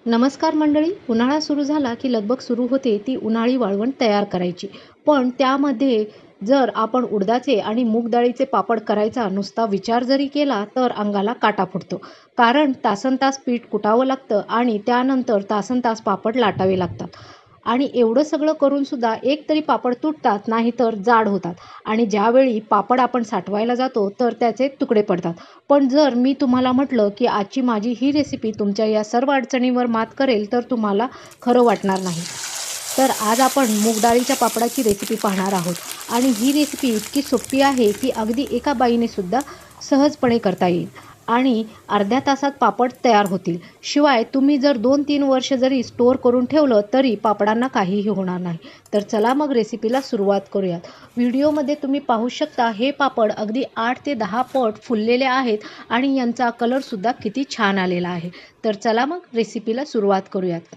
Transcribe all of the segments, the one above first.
नमस्कार मंडळी. उन्हाळा सुरू झाला की लगबग सुरू होते ती उन्हाळी वाळवण तयार करायची. पण त्यामध्ये जर आपण उडदाचे आणि मूग डाळीचे पापड करायचा नुसता विचार जरी केला तर अंगाला काटा फुटतो. कारण तासनतास पीठ कुटावं लागतं आणि त्यानंतर तासनतास पापड लाटावे लागतात. आणि एवढं सगळं करून सुद्धा एक तरी पापड तुटतात, नाहीतर जाड होतात. आणि ज्यावेळी पापड आपण साठवायला जातो तर त्याचे तुकडे पडतात. पण जर मी तुम्हाला म्हटलं की आजची माझी ही रेसिपी तुमच्या या सर्व अडचणींवर मात करेल तर तुम्हाला खरं वाटणार नाही. तर आज आपण मूग डाळीच्या पापडाची रेसिपी पाहणार आहोत. आणि ही रेसिपी इतकी सोपी आहे की अगदी एका बाईने सुद्धा सहजपणे करता येईल. आणि अर्ध्या तासात पापड तयार होतील. शिवाय तुम्ही जर 2-3 वर्ष जरी स्टोअर करून ठेवलं तरी पापडांना काहीही होणार नाही. तर चला मग रेसिपीला सुरुवात करूयात. व्हिडिओमध्ये तुम्ही पाहू शकता हे पापड अगदी 8 ते 10 पट फुललेले आहेत आणि यांचा कलरसुद्धा किती छान आलेला आहे. तर चला मग रेसिपीला सुरुवात करूयात.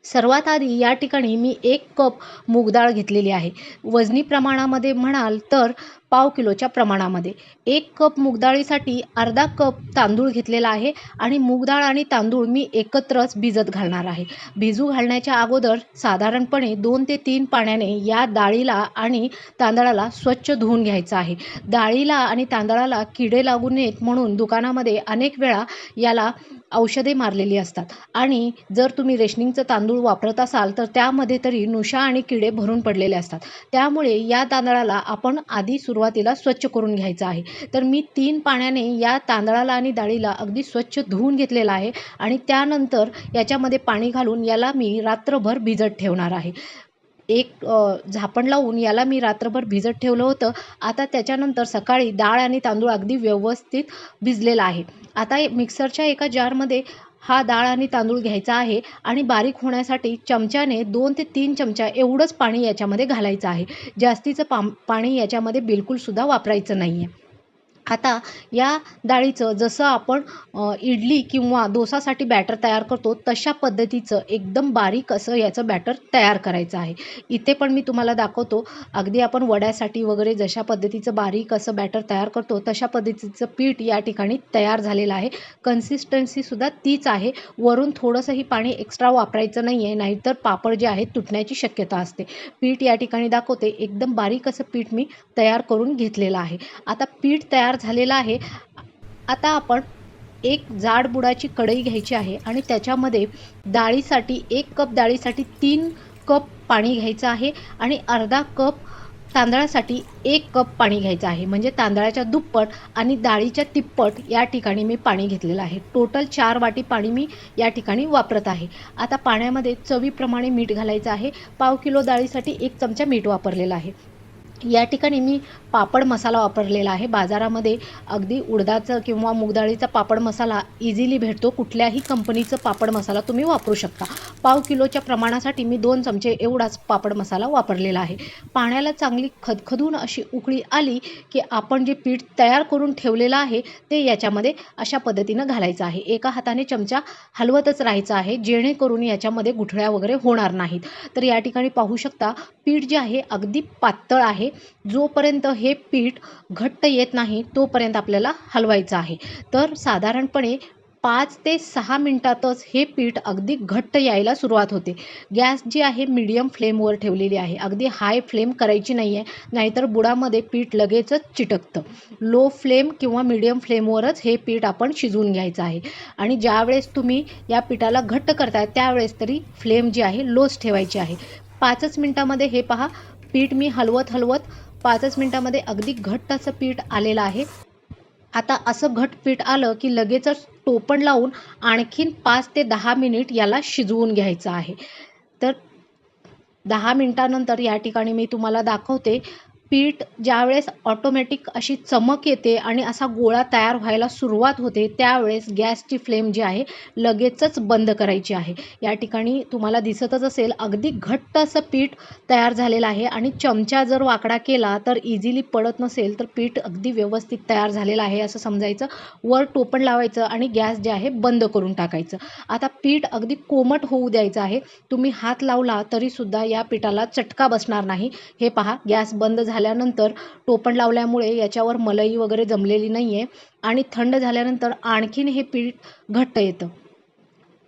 सर्वात आधी या ठिकाणी मी 1 कप मूग डाळ घेतलेली आहे. वजनी प्रमाणामध्ये म्हणाल तर पाव किलोच्या प्रमाणामध्ये. 1 कप मूग डाळीसाठी अर्धा कप तांदूळ घेतलेला आहे आणि मूग डाळ आणि तांदूळ मी एकत्रच भिजत घालणार आहे. भिजू घालण्याच्या अगोदर साधारणपणे 2 ते 3 पाण्याने या डाळीला आणि तांदळाला स्वच्छ धुवून घ्यायचं आहे. डाळीला आणि तांदळाला किडे लागू नयेत म्हणून दुकानामध्ये अनेक वेळा याला औषधे मारलेली असतात. आणि जर तुम्ही रेशनिंगचं तांदूळ वापरत असाल तर त्यामध्ये तरी नुशा आणि किडे भरून पडलेले असतात. त्यामुळे या तांदळाला आपण आधी सुरुवातीला स्वच्छ करून घ्यायचं आहे. तर मी 3 पाण्याने या तांदळाला आणि डाळीला अगदी स्वच्छ धुवून घेतलेलं आहे आणि त्यानंतर याच्यामध्ये पाणी घालून याला मी रात्रभर भिजत ठेवणार आहे. एक झाकण लावून याला मी रात्रभर भिजत ठेवलं होतं. आता त्याच्यानंतर सकाळी डाळ आणि तांदूळ अगदी व्यवस्थित भिजलेला आहे. आता मिक्सरच्या एका जारमध्ये हा डाळ आणि तांदूळ घ्यायचा आहे आणि बारीक होण्यासाठी चमच्याने 2 ते 3 चमचा एवढंच पाणी याच्यामध्ये घालायचं आहे. जास्तीचं पाणी याच्यामध्ये बिलकुलसुद्धा वापरायचं नाही आहे. आता या डाळीचं जसं आपण इडली किंवा डोसासाठी बॅटर तयार करतो तशा पद्धतीचं एकदम बारीक असं याचं बॅटर तयार करायचं आहे. इथे पण मी तुम्हाला दाखवतो. अगदी आपण वड्यासाठी वगैरे जशा पद्धतीचं बारीक असं बॅटर तयार करतो तशा पद्धतीचं पीठ या ठिकाणी तयार झालेलं आहे. कन्सिस्टन्सीसुद्धा तीच आहे. वरून थोडंसंही पाणी एक्स्ट्रा वापरायचं नाही आहे, नाहीतर पापड जे आहेत तुटण्याची शक्यता असते. पीठ या ठिकाणी दाखवते. एकदम बारीक असं पीठ मी तयार करून घेतलेलं आहे. आता पीठ तयार झालेलं आहे. आता आपण एक जाड बुडाची कढई घ्यायची आहे आणि त्याच्यामध्ये डाळीसाठी 1 कप डाळीसाठी 3 कप पाणी घ्यायचं आहे आणि अर्धा कप तांदळासाठी 1 कप पाणी घ्यायचं आहे. म्हणजे तांदळाच्या दुप्पट आणि डाळीच्या तिप्पट या ठिकाणी मी पाणी घेतलेलं आहे. टोटल 4 वाटी पाणी मी या ठिकाणी वापरत आहे. आता पाण्यामध्ये चवीप्रमाणे मीठ घालायचं आहे. पाव किलो डाळीसाठी 1 चमचा मीठ वापरलेलं आहे. या ठिकाणी मी पापड मसाला वापरलेला आहे. बाजारामध्ये अगदी उडदाचं किंवा मूग डाळीचा पापड मसाला इझिली भेटतो. कुठल्याही कंपनीचं पापड मसाला तुम्ही वापरू शकता. पाव किलोच्या प्रमाणासाठी मी 2 चमचे एवढाच पापड मसाला वापरलेला आहे. पाण्याला चांगली खदखदून अशी उकळी आली की आपण जे पीठ तयार करून ठेवलेलं आहे ते याच्यामध्ये अशा पद्धतीनं घालायचं आहे. एका हाताने चमचा हलवतच राहायचा आहे, जेणेकरून याच्यामध्ये गुठळ्या वगैरे होणार नाहीत. तर या ठिकाणी पाहू शकता पीठ जे आहे अगदी पातळ आहे. जोपर्यंत हे पीठ घट्ट येत नाही तोपर्यंत आपल्याला हलवायचं आहे. तर साधारणपणे 5 ते 6 मिनिटातच हे पीठ अगदी घट्ट यायला सुरुवात होते. गॅस जी आहे मीडियम फ्लेमवर ठेवलेली आहे. अगदी हाय फ्लेम करायची नाही आहे, नाहीतर बुडामध्ये पीठ लगेचच चिटकतं. लो फ्लेम किंवा मीडियम फ्लेमवरच हे पीठ आपण शिजवून घ्यायचं आहे. आणि ज्यावेळेस तुम्ही या पिठाला घट्ट करताय त्यावेळेस तरी फ्लेम जी आहे लोच ठेवायची आहे. 5च मिनिटामध्ये हे पहा, पीठ मी हलवत 5च मिनिटामध्ये अगदी घट्ट असं पीठ आलेलं आहे. आता असं घट्ट पीठ आलं की लगेचच टोपण लावून आणखीन 5 ते 10 मिनिट याला शिजवून घ्यायचं आहे. तर 10 मिनिटानंतर या ठिकाणी मी तुम्हाला दाखवते. पीठ ज्यावेळेस ऑटोमॅटिक अशी चमक येते आणि असा गोळा तयार व्हायला सुरुवात होते त्यावेळेस गॅसची फ्लेम जी आहे लगेचच बंद करायची आहे. या ठिकाणी तुम्हाला दिसतच असेल अगदी घट्ट असं पीठ तयार झालेलं आहे आणि चमचा जर वाकडा केला तर इझिली पडत नसेल तर पीठ अगदी व्यवस्थित तयार झालेलं आहे असं समजायचं. वर टोपण लावायचं आणि गॅस जे आहे बंद करून टाकायचं. आता पीठ अगदी कोमट होऊ द्यायचं आहे. तुम्ही हात लावला तरीसुद्धा या पिठाला चटका बसणार नाही. हे पहा, गॅस बंद झाल्यानंतर टोपण लावल्यामुळे याच्यावर मलई वगैरे जमलेली नाही आहे आणि थंड झाल्यानंतर आणखीन हे पीठ घट्ट येतं.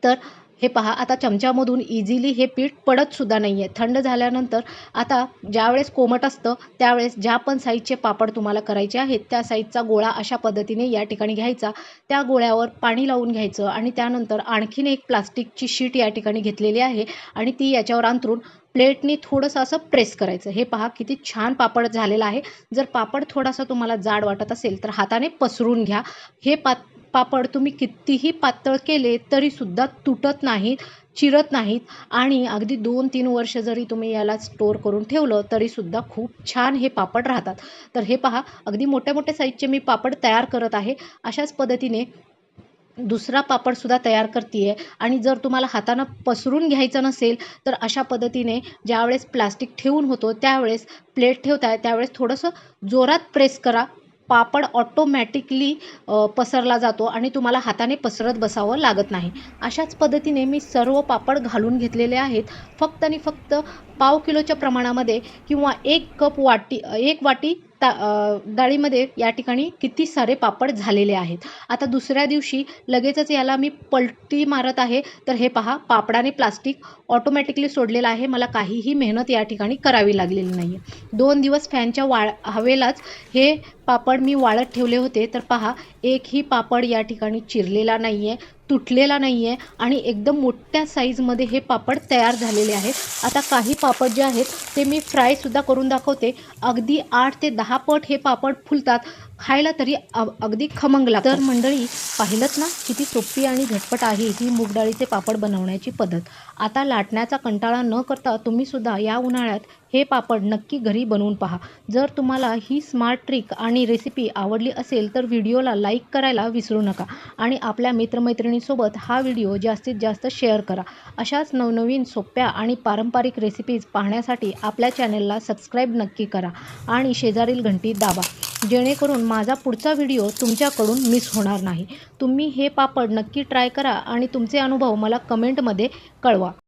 तर हे पहा, आता चमच्यामधून इझिली हे पीठ पडतसुद्धा नाही आहे. थंड झाल्यानंतर आता ज्यावेळेस कोमट असतं त्यावेळेस ज्या पण साईजचे पापड तुम्हाला करायचे आहेत त्या साईजचा गोळा अशा पद्धतीने या ठिकाणी घ्यायचा. त्या गोळ्यावर पाणी लावून घ्यायचं आणि त्यानंतर आणखीन एक प्लास्टिकची शीट या ठिकाणी घेतलेली आहे आणि ती याच्यावर अंथरून प्लेटनी थोडंसं असं प्रेस करायचं. हे पहा किती छान पापड झालेला आहे. जर पापड थोडासा तुम्हाला जाड वाटत असेल तर हाताने पसरून घ्या. हे पापड तुम्ही कितीही पातळ केले तरीसुद्धा तुटत नाहीत, चिरत नाहीत आणि अगदी 2-3 वर्ष जरी तुम्ही याला स्टोअर करून ठेवलं तरीसुद्धा खूप छान हे पापड राहतात. तर हे पहा, अगदी मोठ्या-मोठ्या साईजचे मी पापड तयार करत आहे. अशाच पद्धतीने दुसरा पापडसुद्धा तयार करते आहे आणि जर तुम्हाला हातानं पसरून घ्यायचं नसेल तर अशा पद्धतीने ज्यावेळेस प्लास्टिक ठेवून होतो त्यावेळेस प्लेट ठेवताय त्यावेळेस थोडंसं जोरात प्रेस करा. पापड ऑटोमॅटिकली पसरला जातो आणि तुम्हाला हाताने पसरत बसावं लागत नाही. अशाच पद्धतीने मी सर्व पापड घालून घेतलेले आहेत. फक्त आणि फक्त पाव किलोच्या प्रमाणामध्ये किंवा 1 वाटी डाळीमध्ये या ठिकाणी किती सारे पापड झालेले आहेत. आता दुसऱ्या दिवशी लगेचच याला मी पलटी मारत आहे. तर हे पहा, पापडाने प्लास्टिक ऑटोमॅटिकली सोडलेलं आहे. मला काहीही मेहनत या ठिकाणी करावी लागलेली नाही आहे. 2 दिवस फॅनच्या हवेलाच हे पापड मी वाळत ठेवले होते. तर पहा, एकही पापड या ठिकाणी चिरलेला नाही आहे, तुटलेला नाही आहे आणि एकदम मोठ्या साईजमध्ये हे पापड तयार झालेले आहेत. आता काही पापड जे आहेत ते मी फ्रायसुद्धा करून दाखवते. अगदी 8 ते 10 पट हे पापड फुलतात. खायला तरी अगदी खमंग लागतात. तर मंडळी, पाहिलंत ना किती सोपी आणि झटपट आहे ही मूग डाळीचे पापड बनवण्याची पद्धत. आता लाटण्याचा कंटाळा न करता तुम्हीसुद्धा या उन्हाळ्यात हे पापड नक्की घरी बनवून पहा. जर तुम्हाला ही स्मार्ट ट्रिक आणि रेसिपी आवडली असेल तर व्हिडिओला लाईक करायला विसरू नका आणि आपल्या मित्रमैत्रिणींसोबत हा व्हिडिओ जास्तीत जास्त शेअर करा. अशाच नवनवीन सोप्या आणि पारंपरिक रेसिपीज पाहण्यासाठी आपल्या चॅनेलला सबस्क्राईब नक्की करा आणि शेजारील घंटी दाबा, जेणेकरून माझा पुढचा व्हिडिओ तुमच्याकडून मिस होणार नाही. तुम्ही हे पापड नक्की ट्राय करा आणि तुमचे अनुभव मला कमेंटमध्ये कळवा.